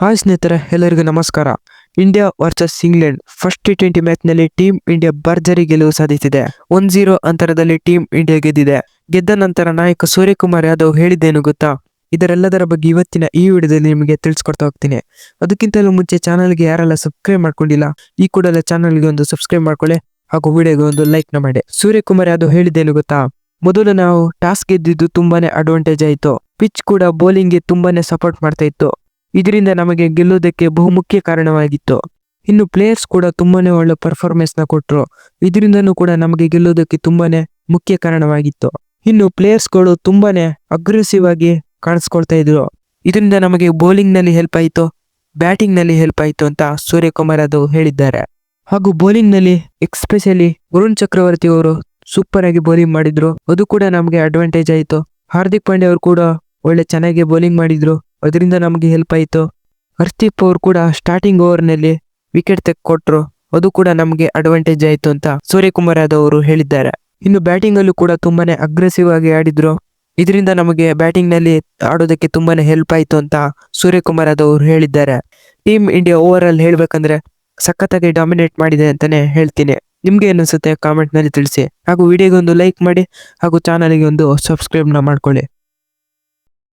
Hi ಸ್ನೇಹಿತರೆ, ಎಲ್ಲರಿಗೂ ನಮಸ್ಕಾರ. India versus England first T20 ಮ್ಯಾಚ್ನಲ್ಲಿ ಟೀಮ್ ಇಂಡಿಯಾ ಭರ್ಜರಿ ಗೆಲುವು ಸಾಧಿಸಿದೆ. 1-0 ಅಂತರದಲ್ಲಿ ಟೀಮ್ ಇಂಡಿಯಾ ಗೆದ್ದಿದೆ. ಗೆದ್ದ ನಂತರ ನಾಯಕ ಸೂರ್ಯಕುಮಾರ್ ಯಾದವ್ ಹೇಳಿದ್ದೇನು ಗೊತ್ತಾ? ಇದರೆಲ್ಲದರ ಬಗ್ಗೆ ಇವತ್ತಿನ ಈ ವಿಡಿಯೋದಲ್ಲಿ ನಿಮಗೆ ತಿಳಿಸ್ಕೊಡ್ತಾ ಹೋಗ್ತೀನಿ. ಅದಕ್ಕಿಂತಲೂ ಮುಂಚೆ ಚಾನಲ್ಗೆ ಯಾರೆಲ್ಲ ಸಬ್ಸ್ಕ್ರೈಬ್ ಮಾಡ್ಕೊಂಡಿಲ್ಲ, ಈ ಕೂಡಲೇ ಚಾನಲ್ಗೆ ಒಂದು ಸಬ್ಸ್ಕ್ರೈಬ್ ಮಾಡ್ಕೊಳ್ಳಿ ಹಾಗೂ ವಿಡಿಯೋಗೆ ಒಂದು ಲೈಕ್ ನ ಮಾಡಿ. ಸೂರ್ಯಕುಮಾರ್ ಯಾದವ್ ಹೇಳಿದ್ದೇನು ಗೊತ್ತಾ? ಮೊದಲು ನಾವು ಟಾಸ್ ಗೆದ್ದಿದ್ದು ತುಂಬಾನೇ ಅಡ್ವಾಂಟೇಜ್ ಆಯಿತು. ಪಿಚ್ ಕೂಡ ಬೌಲಿಂಗ್ಗೆ ತುಂಬಾನೇ ಸಪೋರ್ಟ್ ಮಾಡ್ತಾ ಇತ್ತು. ಇದರಿಂದ ನಮಗೆ ಗೆಲ್ಲುವುದಕ್ಕೆ ಬಹುಮುಖ್ಯ ಕಾರಣವಾಗಿತ್ತು. ಇನ್ನು ಪ್ಲೇಯರ್ಸ್ ಕೂಡ ತುಂಬಾನೇ ಒಳ್ಳೆ ಪರ್ಫಾರ್ಮೆನ್ಸ್ ನ ಕೊಟ್ರು. ಇದರಿಂದನೂ ಕೂಡ ನಮಗೆ ಗೆಲ್ಲುವುದಕ್ಕೆ ತುಂಬಾನೇ ಮುಖ್ಯ ಕಾರಣವಾಗಿತ್ತು. ಇನ್ನು ಪ್ಲೇಯರ್ಸ್ ಗಳು ತುಂಬಾನೇ ಅಗ್ರೆಸಿವ್ ಆಗಿ ಕಾಣಿಸ್ಕೊಳ್ತಾ ಇದ್ರು. ಇದರಿಂದ ನಮಗೆ ಬೌಲಿಂಗ್ ನಲ್ಲಿ ಹೆಲ್ಪ್ ಆಯಿತು, ಬ್ಯಾಟಿಂಗ್ ನಲ್ಲಿ ಹೆಲ್ಪ್ ಆಯಿತು ಅಂತ ಸೂರ್ಯಕುಮಾರ್ ಯಾದವ್ ಹೇಳಿದ್ದಾರೆ. ಹಾಗೂ ಬೌಲಿಂಗ್ ನಲ್ಲಿ ಎಕ್ಸ್ಪೆಷಲಿ ವರುಣ್ ಚಕ್ರವರ್ತಿ ಅವರು ಸೂಪರ್ ಆಗಿ ಬೌಲಿಂಗ್ ಮಾಡಿದ್ರು. ಅದು ಕೂಡ ನಮಗೆ ಅಡ್ವಾಂಟೇಜ್ ಆಯಿತು. ಹಾರ್ದಿಕ್ ಪಾಂಡ್ಯ ಅವರು ಕೂಡ ಒಳ್ಳೆ ಚೆನ್ನಾಗಿ ಬೌಲಿಂಗ್ ಮಾಡಿದ್ರು. ಅದರಿಂದ ನಮಗೆ ಹೆಲ್ಪ್ ಆಯಿತು. ಹರ್ದೀಪ್ ಅವರು ಕೂಡ ಸ್ಟಾರ್ಟಿಂಗ್ ಓವರ್ ನಲ್ಲಿ ವಿಕೆಟ್ ತೆಕ್ಕೊಟ್ರು. ಅದು ಕೂಡ ನಮಗೆ ಅಡ್ವಾಂಟೇಜ್ ಆಯಿತು ಅಂತ ಸೂರ್ಯಕುಮಾರ್ ಯಾದವ್ ಅವರು ಹೇಳಿದ್ದಾರೆ. ಇನ್ನು ಬ್ಯಾಟಿಂಗ್ ಅಲ್ಲೂ ಕೂಡ ತುಂಬಾನೇ ಅಗ್ರೆಸಿವ್ ಆಗಿ ಆಡಿದ್ರು. ಇದರಿಂದ ನಮಗೆ ಬ್ಯಾಟಿಂಗ್ ನಲ್ಲಿ ಆಡೋದಕ್ಕೆ ತುಂಬಾನೇ ಹೆಲ್ಪ್ ಆಯಿತು ಅಂತ ಸೂರ್ಯಕುಮಾರ್ ಯಾದವ್ ಅವರು ಹೇಳಿದ್ದಾರೆ. ಟೀಮ್ ಇಂಡಿಯಾ ಓವರ್ ಆಲ್ ಹೇಳ್ಬೇಕಂದ್ರೆ ಸಖತ್ತಾಗಿ ಡಾಮಿನೇಟ್ ಮಾಡಿದೆ ಅಂತಾನೆ ಹೇಳ್ತೀನಿ. ನಿಮ್ಗೆ ಏನಿಸುತ್ತೆ ಕಾಮೆಂಟ್ ನಲ್ಲಿ ತಿಳಿಸಿ. ಹಾಗೂ ವಿಡಿಯೋಗೆ ಒಂದು ಲೈಕ್ ಮಾಡಿ ಹಾಗೂ ಚಾನಲ್ಗೆ ಒಂದು ಸಬ್ಸ್ಕ್ರೈಬ್ ಮಾಡ್ಕೊಳ್ಳಿ.